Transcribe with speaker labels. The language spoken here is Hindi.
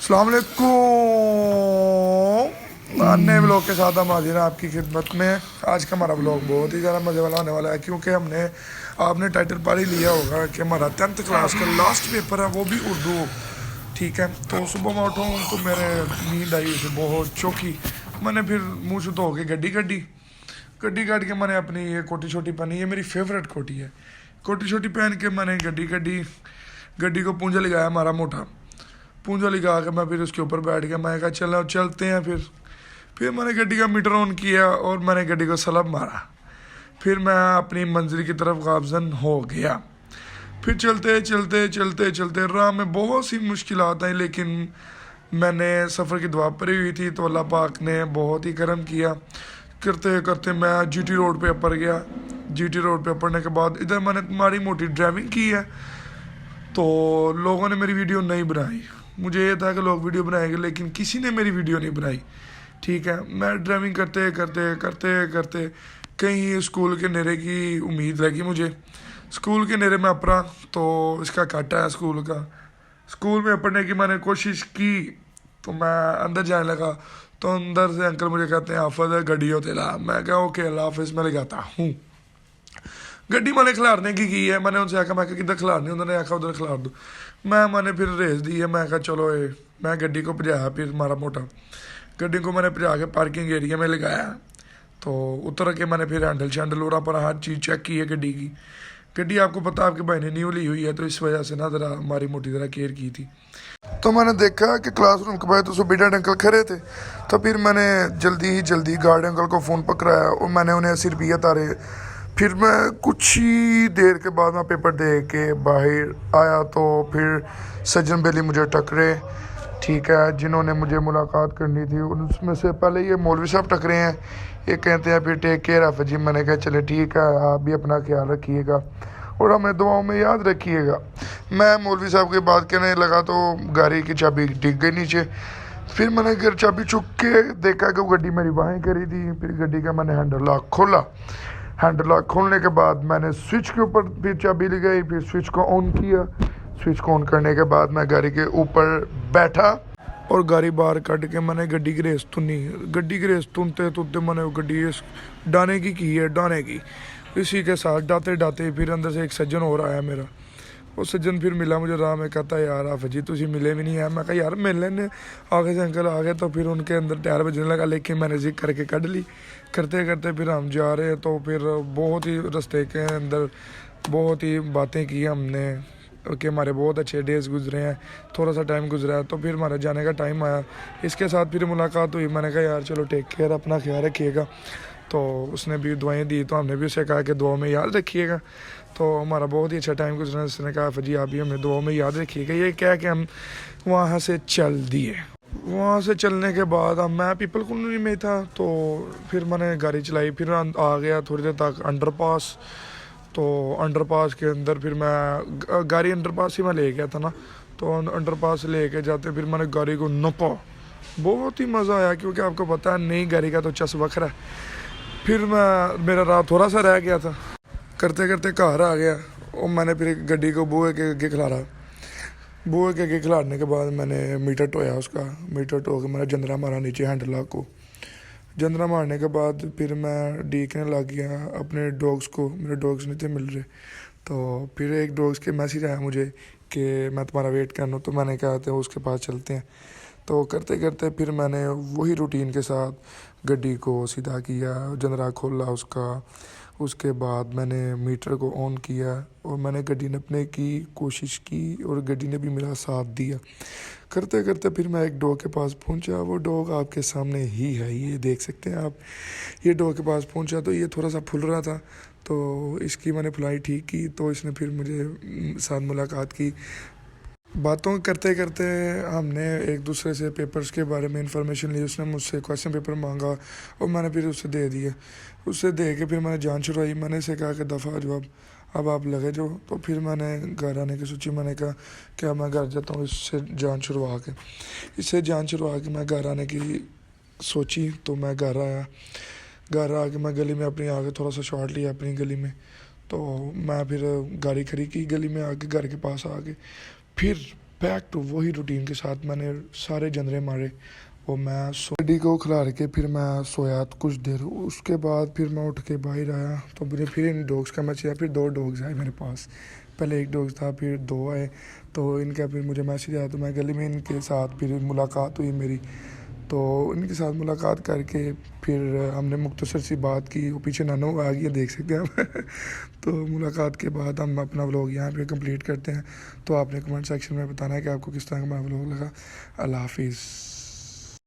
Speaker 1: अस्सलाम वालेकुम। नए ब्लॉग के साथ हम हाजिर हैं आपकी खिदमत में। आज का हमारा ब्लॉग बहुत ही ज़्यादा मज़े वाला होने वाला है, क्योंकि आपने टाइटल पढ़ ही लिया होगा कि हमारा 10th क्लास का लास्ट पेपर है, वो भी उर्दू। ठीक है, तो सुबह मैं उठा हूँ तो मेरे नींद आई उसे बहुत चौकी। मैंने फिर मुँह से धो के गड्डी गड्डी काट के मैंने अपनी ये कोटी छोटी पहनी, ये मेरी फेवरेट कोटी है। कोटी छोटी पहन के मैंने गड्डी को पूंजा लगाया हमारा मोटा पूंजा लगा के मैं फिर उसके ऊपर बैठ गया। मैं कहा चलो चलते हैं। फिर मैंने गड्डी का मीटर ऑन किया और मैंने गड्डी को सलब मारा। फिर मैं अपनी मंजिल की तरफ गामजन हो गया। फिर चलते चलते चलते चलते राह में बहुत सी मुश्किलात आई, लेकिन मैंने सफ़र की दुआ पड़ी हुई थी तो अल्लाह पाक ने बहुत ही करम किया। करते करते मैं जीटी रोड पे अपर गया। जीटी रोड पे अपड़ने के बाद इधर मैंने माड़ी मोटी ड्राइविंग की है, तो लोगों ने मेरी वीडियो नहीं बनाई। मुझे ये था कि लोग वीडियो बनाएंगे, लेकिन किसी ने मेरी वीडियो नहीं बनाई। ठीक है, मैं ड्राइविंग करते करते करते करते कहीं स्कूल के नेरे की उम्मीद लगी मुझे। स्कूल के नेरे में अपना तो इसका काटा है स्कूल का। स्कूल में अपने की मैंने कोशिश की तो मैं अंदर जाने लगा, तो अंदर से अंकल मुझे कहते हैं हाफिज गड्डी हो तेला। मैं कहा ओके अल्लाह हाफिज, मैं लगाता हूँ। गड्डी मैंने खिलारने की है। मैंने उनसे आखा मैं किधर खिलारनी, उन्होंने आखा उधर खिलार दो। मैंने फिर रेस दी है। मैं कहा चलो मैं गड्डी को भजाया। फिर मारा मोटा गड्डी को मैंने भजा के पार्किंग एरिया में लगाया। तो उतर के मैंने फिर हैंडल शैंडल और पर हर चीज़ चेक की है गड्डी की। गड्डी आपको पता आपके भाई ने न्यू ली हुई है, तो इस वजह से ना ज़रा हमारी मोटी तरह केयर की थी। तो मैंने देखा कि क्लासरूम के बाद तो सुबह अंकल खड़े थे, तो फिर मैंने जल्दी गार्ड अंकल को फ़ोन पकड़ाया और मैंने उन्हें 80 रुपये तारे। फिर मैं कुछ ही देर के बाद मैं पेपर दे के बाहर आया, तो फिर सज्जन बेली मुझे टकरे। ठीक है, जिन्होंने मुझे मुलाकात करनी थी उसमें से पहले ये मौलवी साहब टकरे हैं। ये कहते हैं फिर टेक केयर ऑफ जी। मैंने कहा चले ठीक है, आप भी अपना ख्याल रखिएगा और हमें दुआओं में याद रखिएगा। मैं मौलवी साहब की बात कहने लगा तो गाड़ी की चाबी डिग गई नीचे। फिर मैंने घर चाबी चुक के देखा कि वो गड्डी मेरी बाहें करी थी। फिर गड्डी का मैंने हैंडल लॉक खोला। हैंडल लॉक खोलने के बाद मैंने स्विच के ऊपर फिर चाबी लगाई। फिर स्विच को ऑन किया। स्विच को ऑन करने के बाद मैं गाड़ी के ऊपर बैठा और गाड़ी बाहर काट के मैंने गड्डी की रेस तुनी। गड्डी की रेस तुनते तुनते मैंने वो गड्डी डाने की है डाने की। इसी के साथ डाते डाते फिर अंदर से एक सज्जन और आया मेरा। वो सज्जन फिर मिला मुझे राह में, कहता यार हाफिज जी तुम मिले भी नहीं है। मैं कहा यार मिल लेने। आगे से अंकल आ गए तो फिर उनके अंदर टायर बजने लगा, लेकिन मैंने जिक करके कढ़ ली। करते करते फिर हम जा रहे हैं, तो फिर बहुत ही रास्ते के अंदर बहुत ही बातें की हमने कि हमारे बहुत अच्छे डेज़ गुजरे हैं। थोड़ा सा टाइम गुजरा है तो फिर हमारे जाने का टाइम आया। इसके साथ फिर मुलाकात हुई। मैंने कहा यार चलो टेक केयर, अपना ख्याल रखिएगा। तो उसने भी दुआएं दी, तो हमने भी उसे कहा कि दुआओं में याद रखिएगा। तो हमारा बहुत ही अच्छा टाइम गुजरा। उसने कहा जी आप भी हमें दुआओं में याद रखिएगा। ये क्या कि हम वहाँ से चल दिए। वहाँ से चलने के बाद अब मैं पीपल कॉलोनी में था, तो फिर मैंने गाड़ी चलाई। फिर आ गया थोड़ी देर तक अंडरपास। तो अंडरपास के अंदर फिर मैं गाड़ी अंडरपास ही मैं ले गया था ना, तो अंडरपास ले के जाते फिर मैंने गाड़ी को नपा। बहुत ही मज़ा आया, क्योंकि आपको पता है नई गाड़ी का तो चस बखरा है। फिर मेरा राह थोड़ा सा रह गया था। करते करते घर आ गया और मैंने फिर गड्डी को बूहे के आगे खिलारा। बूहे के आगे खिलारने के बाद मैंने मीटर टोया उसका। मीटर टो के मैंने जंदरा मारा नीचे हैंडल लॉक को। जंदरा मारने के बाद फिर मैं डीकने लग गया अपने डॉग्स को। मेरे डॉग्स नहीं थे मिल रहे, तो फिर एक डॉग्स के मैसेज आया मुझे कि मैं तुम्हारा वेट कर रहा हूँ। तो मैंने कहा था उसके पास चलते हैं। तो करते करते फिर मैंने वही रूटीन के साथ गड्डी को सीधा किया, जंदरा खोला उसका। उसके बाद मैंने मीटर को ऑन किया और मैंने गड्डी नपने की कोशिश की और गड्डी ने भी मेरा साथ दिया। करते करते फिर मैं एक डॉग के पास पहुंचा। वो डॉग आपके सामने ही है, ये देख सकते हैं आप। ये डॉग के पास पहुंचा तो ये थोड़ा सा फूल रहा था, तो इसकी मैंने फुलाई ठीक की। तो इसने फिर मुझे साथ मुलाकात की। बातों करते करते हमने एक दूसरे से पेपर्स के बारे में इंफॉर्मेशन ली। उसने मुझसे क्वेश्चन पेपर मांगा और मैंने फिर उसे दे दिया। उससे दे के फिर मैंने जान छुड़वाई। मैंने इसे कहा कि दफ़ा जवाब अब आप लगे जो। तो फिर मैंने घर आने की सोची। मैंने कहा क्या मैं घर जाता हूँ इससे जान छुड़वा के मैं घर आने की सोची। तो मैं घर आया। घर आके मैं गली में अपनी आगे थोड़ा सा शॉट लिया अपनी गली में। तो मैं फिर गाड़ी खड़ी की गली में आके, घर के पास आके। फिर बैक टू वही रूटीन के साथ मैंने सारे जनरे मारे और मैं सोडी को खिलार के फिर मैं सोया कुछ देर। उसके बाद फिर मैं उठ के बाहर आया तो मुझे फिर इन डॉग्स का मैसेज आया। फिर 2 डॉग्स आए मेरे पास, पहले एक डॉग था फिर 2 आए। तो इनका फिर मुझे मैसेज आया तो मैं गली में इनके साथ फिर मुलाकात हुई मेरी। तो इनके साथ मुलाकात करके फिर हमने मुख्तसर सी बात की। वो पीछे नानो आ गई है, देख सकते हैं आप तो मुलाकात के बाद हम अपना व्लॉग यहाँ पे कंप्लीट करते हैं। तो आपने कमेंट सेक्शन में बताना है कि आपको किस तरह का मेरा व्लॉग लगा। अल्लाह हाफिज़।